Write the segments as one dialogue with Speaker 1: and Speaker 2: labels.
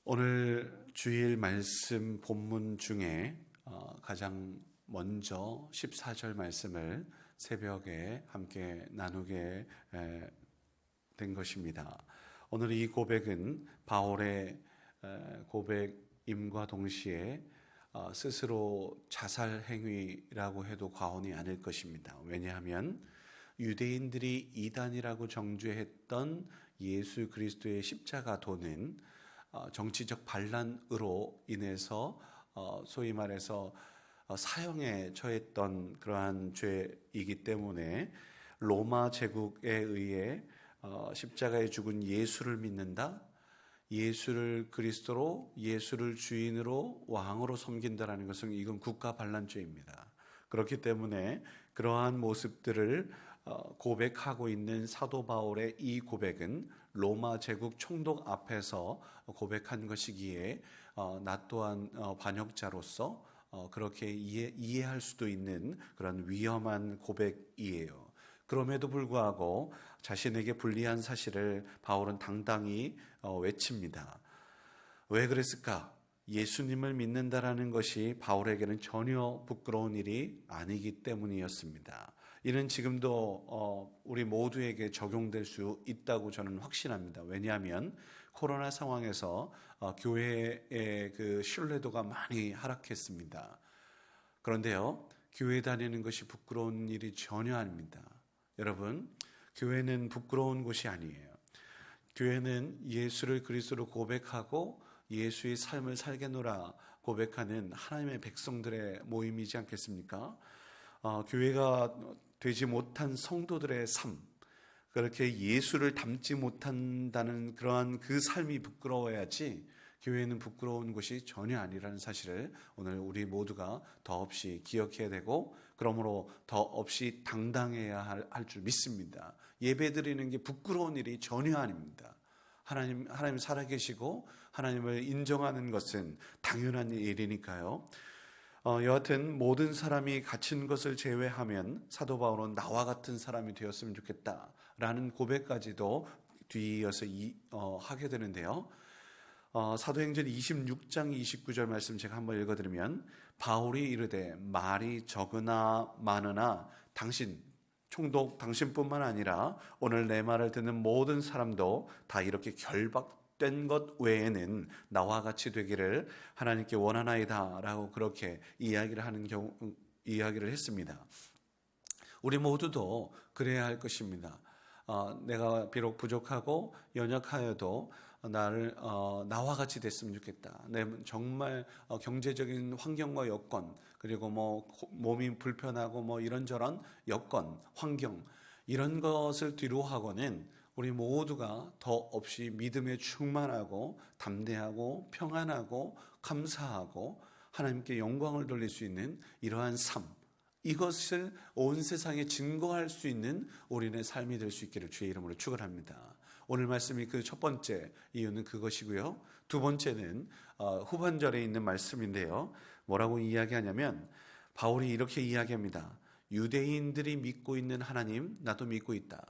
Speaker 1: 오늘 주일 말씀 본문 중에 가장 먼저 14절 말씀을 새벽에 함께 나누게 된 것입니다. 오늘 이 고백은 바울의 고백임과 동시에 스스로 자살 행위라고 해도 과언이 아닐 것입니다. 왜냐하면 유대인들이 이단이라고 정죄했던 예수 그리스도의 십자가 도는 정치적 반란으로 인해서 소위 말해서 사형에 처했던 그러한 죄이기 때문에 로마 제국에 의해 십자가에 죽은 예수를 믿는다, 예수를 그리스도로, 예수를 주인으로 왕으로 섬긴다라는 것은 이건 국가 반란죄입니다. 그렇기 때문에 그러한 모습들을 고백하고 있는 사도 바울의 이 고백은 로마 제국 총독 앞에서 고백한 것이기에 나 또한 반역자로서 그렇게 이해할 수도 있는 그런 위험한 고백이에요. 그럼에도 불구하고 자신에게 불리한 사실을 바울은 당당히 외칩니다. 왜 그랬을까? 예수님을 믿는다라는 것이 바울에게는 전혀 부끄러운 일이 아니기 때문이었습니다. 이는 지금도 우리 모두에게 적용될 수 있다고 저는 확신합니다. 왜냐하면 코로나 상황에서 교회의 그 신뢰도가 많이 하락했습니다. 그런데요, 교회 다니는 것이 부끄러운 일이 전혀 아닙니다. 여러분, 교회는 부끄러운 곳이 아니에요. 교회는 예수를 그리스도로 고백하고 예수의 삶을 살게노라 고백하는 하나님의 백성들의 모임이지 않겠습니까? 교회가 되지 못한 성도들의 삶, 그렇게 예수를 닮지 못한다는 그러한 그 삶이 부끄러워야지 교회는 부끄러운 곳이 전혀 아니라는 사실을 오늘 우리 모두가 더없이 기억해야 되고, 그러므로 더없이 당당해야 할 줄 믿습니다. 예배드리는 게 부끄러운 일이 전혀 아닙니다. 하나님 살아계시고 하나님을 인정하는 것은 당연한 일이니까요. 여하튼 모든 사람이 갇힌 것을 제외하면 사도 바울은 나와 같은 사람이 되었으면 좋겠다라는 고백까지도 뒤이어서 하게 되는데요. 사도행전 26장 29절 말씀 제가 한번 읽어드리면, 바울이 이르되 말이 적으나 많으나 총독 당신뿐만 아니라 오늘 내 말을 듣는 모든 사람도 다 이렇게 결박된 것 외에는 나와 같이 되기를 하나님께 원하나이다 라고 그렇게 이야기를 했습니다. 우리 모두도 그래야 할 것입니다. 내가 비록 부족하고 연약하여도 나와 같이 됐으면 좋겠다. 정말 경제적인 환경과 여건, 그리고 몸이 불편하고 이런저런 여건, 환경, 이런 것을 뒤로하고는 우리 모두가 더없이 믿음에 충만하고 담대하고 평안하고 감사하고 하나님께 영광을 돌릴 수 있는 이러한 삶, 이것을 온 세상에 증거할 수 있는 우리의 삶이 될 수 있기를 주의 이름으로 축원합니다. 오늘 말씀이 그 첫 번째 이유는 그것이고요. 두 번째는 후반절에 있는 말씀인데요. 뭐라고 이야기하냐면 바울이 이렇게 이야기합니다. 유대인들이 믿고 있는 하나님, 나도 믿고 있다.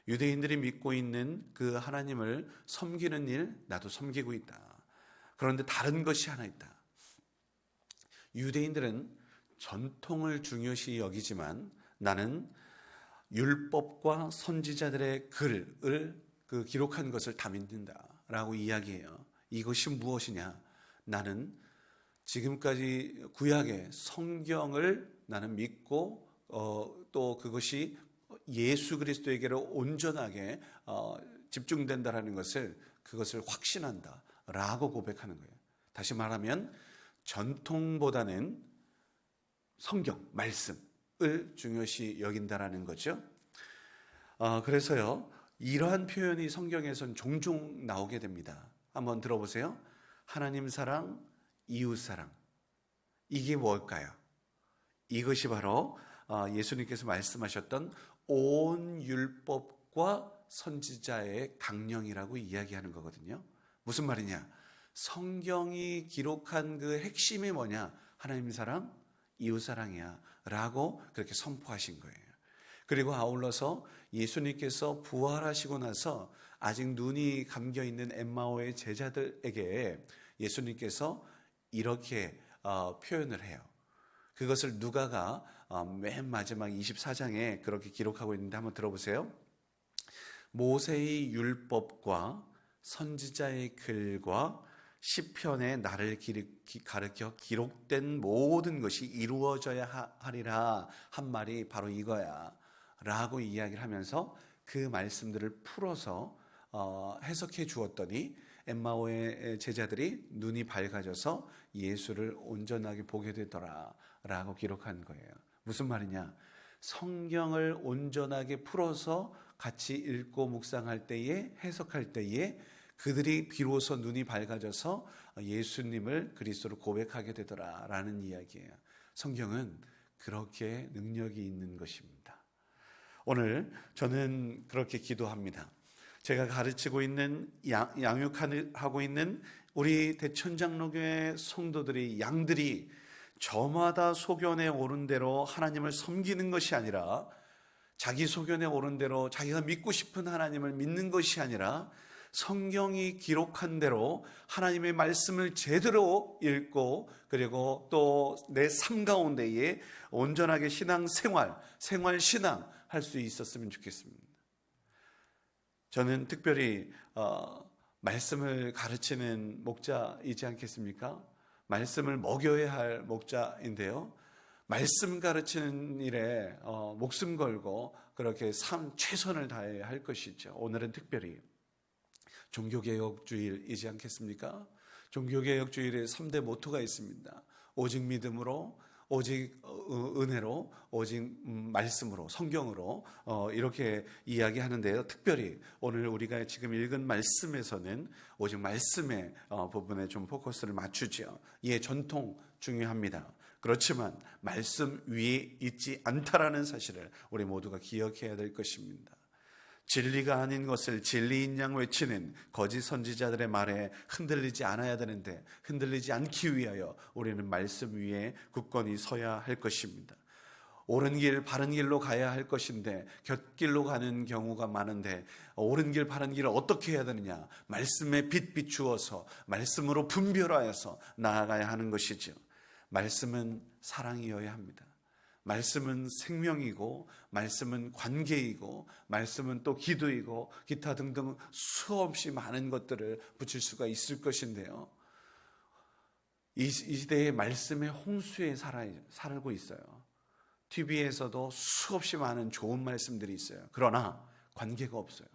Speaker 1: 유대인들이 믿고 있는 그 하나님을 섬기는 일, 나도 섬기고 있다. 그런데 다른 것이 하나 있다. 유대인들은 전통을 중요시 여기지만 나는 율법과 선지자들의 글을 기록한 것을 다 믿는다라고 이야기해요. 이것이 무엇이냐? 나는 지금까지 구약의 성경을 나는 믿고 또 그것이 예수 그리스도에게로 온전하게 집중된다라는 그것을 확신한다라고 고백하는 거예요. 다시 말하면 전통보다는 성경, 말씀을 중요시 여긴다라는 거죠. 그래서요, 이러한 표현이 성경에선 종종 나오게 됩니다. 한번 들어보세요. 하나님 사랑, 이웃 사랑. 이게 뭘까요? 이것이 바로 예수님께서 말씀하셨던 온 율법과 선지자의 강령이라고 이야기하는 거거든요. 무슨 말이냐? 성경이 기록한 그 핵심이 뭐냐? 하나님 사랑, 이웃사랑이야 라고 그렇게 선포하신 거예요. 그리고 아울러서 예수님께서 부활하시고 나서 아직 눈이 감겨 있는 엠마오의 제자들에게 예수님께서 이렇게 표현을 해요. 그것을 누가가 맨 마지막 24장에 그렇게 기록하고 있는데 한번 들어보세요. 모세의 율법과 선지자의 글과 시편의 나를 가르쳐 기록된 모든 것이 이루어져야 하리라 한 말이 바로 이거야 라고 이야기를 하면서 그 말씀들을 풀어서 해석해 주었더니 엠마오의 제자들이 눈이 밝아져서 예수를 온전하게 보게 되더라 라고 기록한 거예요. 무슨 말이냐? 성경을 온전하게 풀어서 같이 읽고 묵상할 때에, 해석할 때에 그들이 비로소 눈이 밝아져서 예수님을 그리스도로 고백하게 되더라 라는 이야기예요. 성경은 그렇게 능력이 있는 것입니다. 오늘 저는 그렇게 기도합니다. 제가 가르치고 있는 양육하고 있는 우리 대천장로교회 성도들이, 양들이 저마다 소견에 오른 대로 하나님을 섬기는 것이 아니라, 자기 소견에 오른 대로 자기가 믿고 싶은 하나님을 믿는 것이 아니라 성경이 기록한 대로 하나님의 말씀을 제대로 읽고, 그리고 또 내 삶 가운데에 온전하게 신앙 할 수 있었으면 좋겠습니다. 저는 특별히 말씀을 가르치는 목자이지 않겠습니까? 말씀을 먹여야 할 목자인데요. 말씀 가르치는 일에 목숨 걸고 그렇게 최선을 다해야 할 것이죠. 오늘은 특별히 종교개혁주일이지 않겠습니까? 종교개혁주일에 3대 모토가 있습니다. 오직 믿음으로, 오직 은혜로, 오직 말씀으로, 성경으로 이렇게 이야기하는데요. 특별히 오늘 우리가 지금 읽은 말씀에서는 오직 말씀의 부분에 좀 포커스를 맞추죠. 이에 전통 중요합니다. 그렇지만 말씀 위에 있지 않다라는 사실을 우리 모두가 기억해야 될 것입니다. 진리가 아닌 것을 진리인 양 외치는 거짓 선지자들의 말에 흔들리지 않아야 되는데, 흔들리지 않기 위하여 우리는 말씀 위에 굳건히 서야 할 것입니다. 옳은 길, 바른 길로 가야 할 것인데 곁길로 가는 경우가 많은데, 옳은 길, 바른 길을 어떻게 해야 되느냐? 말씀에 빛 비추어서 말씀으로 분별하여서 나아가야 하는 것이죠. 말씀은 사랑이어야 합니다. 말씀은 생명이고, 말씀은 관계이고, 말씀은 또 기도이고, 기타 등등 수없이 많은 것들을 붙일 수가 있을 것인데요. 이 시대의 말씀의 홍수에 살고 있어요. TV에서도 수없이 많은 좋은 말씀들이 있어요. 그러나 관계가 없어요.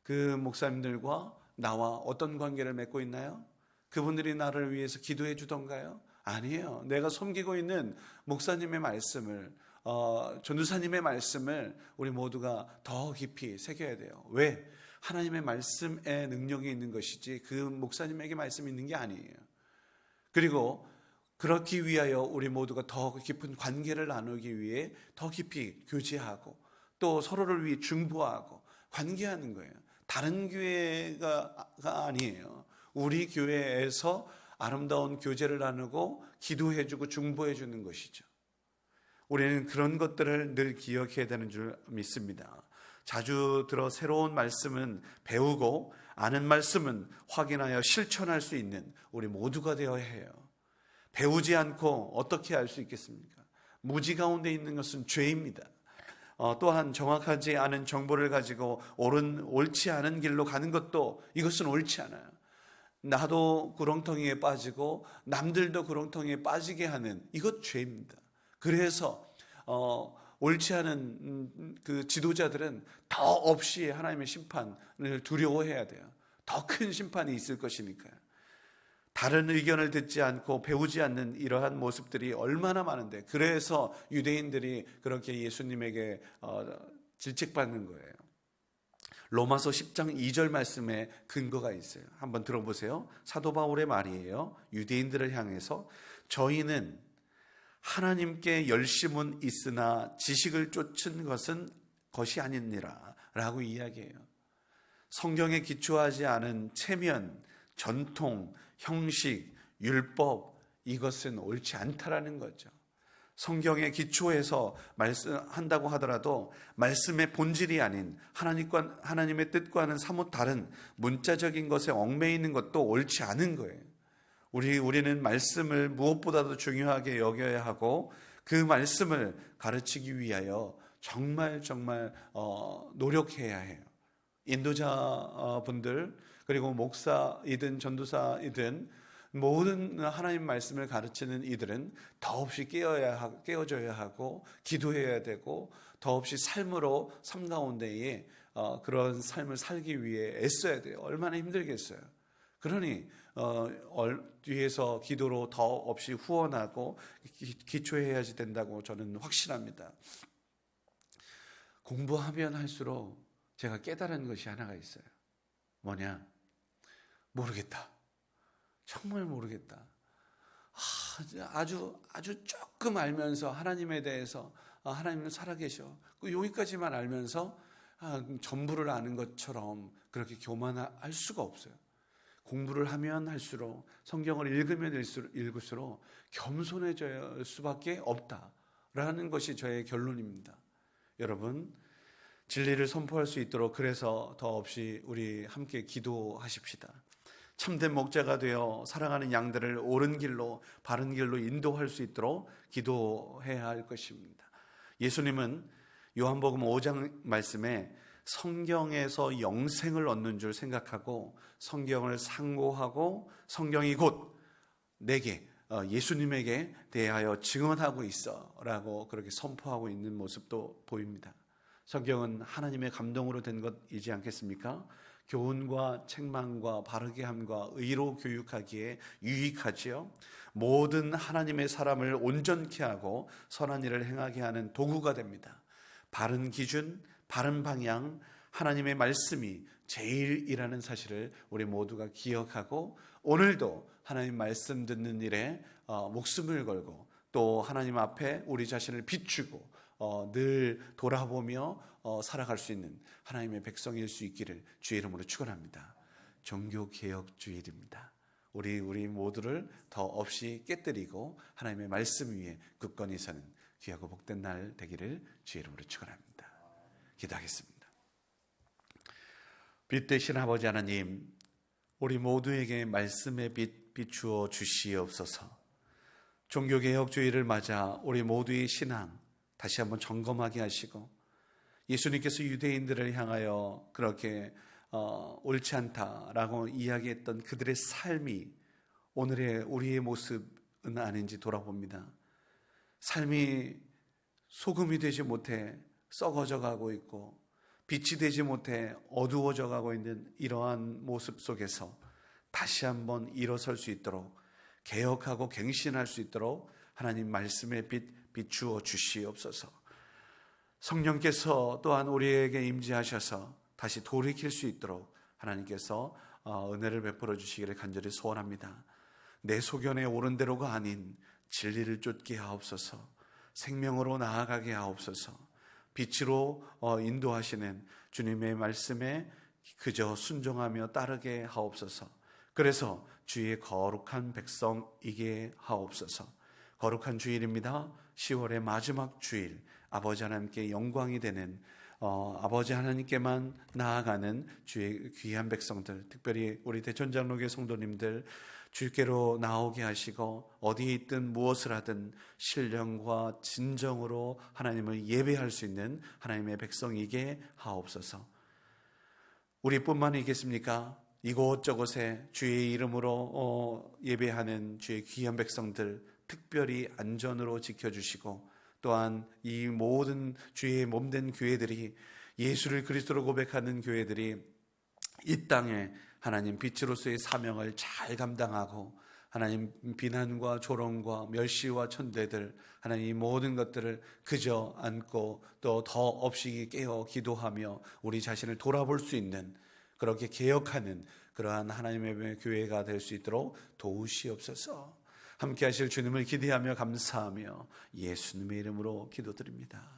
Speaker 1: 그 목사님들과 나와 어떤 관계를 맺고 있나요? 그분들이 나를 위해서 기도해 주던가요? 아니에요. 내가 섬기고 있는 목사님의 말씀을, 전도사님의 말씀을 우리 모두가 더 깊이 새겨야 돼요. 왜? 하나님의 말씀에 능력이 있는 것이지 그 목사님에게 말씀이 있는 게 아니에요. 그리고 그렇기 위하여 우리 모두가 더 깊은 관계를 나누기 위해 더 깊이 교제하고, 또 서로를 위해 중보하고 관계하는 거예요. 다른 교회가 아니에요. 우리 교회에서 아름다운 교제를 나누고 기도해주고 중보해주는 것이죠. 우리는 그런 것들을 늘 기억해야 되는 줄 믿습니다. 자주 들어 새로운 말씀은 배우고, 아는 말씀은 확인하여 실천할 수 있는 우리 모두가 되어야 해요. 배우지 않고 어떻게 알 수 있겠습니까? 무지 가운데 있는 것은 죄입니다. 또한 정확하지 않은 정보를 가지고 옳지 않은 길로 가는 것도, 이것은 옳지 않아요. 나도 구렁텅이에 빠지고 남들도 구렁텅이에 빠지게 하는, 이것 죄입니다. 그래서 옳지 않은 그 지도자들은 더 없이 하나님의 심판을 두려워해야 돼요. 더 큰 심판이 있을 것이니까요. 다른 의견을 듣지 않고 배우지 않는 이러한 모습들이 얼마나 많은데, 그래서 유대인들이 그렇게 예수님에게 질책받는 거예요. 로마서 10장 2절 말씀에 근거가 있어요. 한번 들어보세요. 사도 바울의 말이에요. 유대인들을 향해서 저희는 하나님께 열심은 있으나 지식을 쫓은 것이 아니니라 라고 이야기해요. 성경에 기초하지 않은 체면, 전통, 형식, 율법, 이것은 옳지 않다라는 거죠. 성경의 기초에서 말씀한다고 하더라도 말씀의 본질이 아닌 하나님의 뜻과는 사뭇 다른 문자적인 것에 얽매여 있는 것도 옳지 않은 거예요. 우리는 말씀을 무엇보다도 중요하게 여겨야 하고 그 말씀을 가르치기 위하여 정말 노력해야 해요. 인도자분들 그리고 목사이든 전도사이든 모든 하나님 말씀을 가르치는 이들은 더없이 깨어져야 하고 기도해야 되고 더없이 삶으로 삶 가운데에 그런 삶을 살기 위해 애써야 돼요. 얼마나 힘들겠어요. 그러니 뒤에서 기도로 더없이 후원하고 기초해야지 된다고 저는 확신합니다. 공부하면 할수록 제가 깨달은 것이 하나가 있어요. 뭐냐? 모르겠다. 정말 모르겠다. 아주 조금 알면서 하나님에 대해서 하나님은 살아계셔. 여기까지만 알면서 전부를 아는 것처럼 그렇게 교만할 수가 없어요. 공부를 하면 할수록 성경을 읽으면 읽을수록 겸손해질 수밖에 없다라는 것이 저의 결론입니다. 여러분, 진리를 선포할 수 있도록 그래서 더없이 우리 함께 기도하십시다. 참된 목자가 되어 살아가는 양들을 옳은 길로 바른 길로 인도할 수 있도록 기도해야 할 것입니다. 예수님은 요한복음 5장 말씀에 성경에서 영생을 얻는 줄 생각하고 성경을 상고하고 성경이 곧 내게 예수님에게 대하여 증언하고 있어 라고 그렇게 선포하고 있는 모습도 보입니다. 성경은 하나님의 감동으로 된 것이지 않겠습니까? 교훈과 책망과 바르게 함과 의로 교육하기에 유익하지요. 모든 하나님의 사람을 온전케 하고 선한 일을 행하게 하는 도구가 됩니다. 바른 기준, 바른 방향, 하나님의 말씀이 제일이라는 사실을 우리 모두가 기억하고 오늘도 하나님 말씀 듣는 일에 목숨을 걸고 또 하나님 앞에 우리 자신을 비추고 늘 돌아보며 살아갈 수 있는 하나님의 백성일 수 있기를 주의 이름으로 축원합니다. 종교개혁주일입니다. 우리 모두를 더 없이 깨뜨리고 하나님의 말씀 위에 굳건히 서는 귀하고 복된 날 되기를 주의 이름으로 축원합니다. 기도하겠습니다. 빛 되신 아버지 하나님, 우리 모두에게 말씀의 빛 비추어 주시옵소서. 종교개혁주의를 맞아 우리 모두의 신앙 다시 한번 점검하게 하시고 예수님께서 유대인들을 향하여 그렇게 옳지 않다라고 이야기했던 그들의 삶이 오늘의 우리의 모습은 아닌지 돌아봅니다. 삶이 소금이 되지 못해 썩어져 가고 있고 빛이 되지 못해 어두워져 가고 있는 이러한 모습 속에서 다시 한번 일어설 수 있도록 개혁하고 갱신할 수 있도록 하나님 말씀의 빛 비추어 주시옵소서. 성령께서 또한 우리에게 임재하셔서 다시 돌이킬 수 있도록 하나님께서 은혜를 베풀어 주시기를 간절히 소원합니다. 내 소견에 옳은 대로가 아닌 진리를 쫓게 하옵소서. 생명으로 나아가게 하옵소서. 빛으로 인도하시는 주님의 말씀에 그저 순종하며 따르게 하옵소서. 그래서 주의 거룩한 백성이게 하옵소서. 거룩한 주일입니다. 10월의 마지막 주일, 아버지 하나님께 영광이 되는 아버지 하나님께만 나아가는 주의 귀한 백성들, 특별히 우리 대천장로교 성도님들 주께로 나오게 하시고 어디에 있든 무엇을 하든 신령과 진정으로 하나님을 예배할 수 있는 하나님의 백성이게 하옵소서. 우리뿐만이겠습니까? 이곳저곳에 주의 이름으로 예배하는 주의 귀한 백성들 특별히 안전으로 지켜주시고 또한 이 모든 주의 몸된 교회들이 예수를 그리스도로 고백하는 교회들이 이 땅에 하나님 빛으로서의 사명을 잘 감당하고 하나님 비난과 조롱과 멸시와 천대들 하나님 이 모든 것들을 그저 안고 또 더 없이 깨어 기도하며 우리 자신을 돌아볼 수 있는 그렇게 개혁하는 그러한 하나님의 교회가 될 수 있도록 도우시옵소서. 함께 하실 주님을 기대하며 감사하며 예수님의 이름으로 기도드립니다.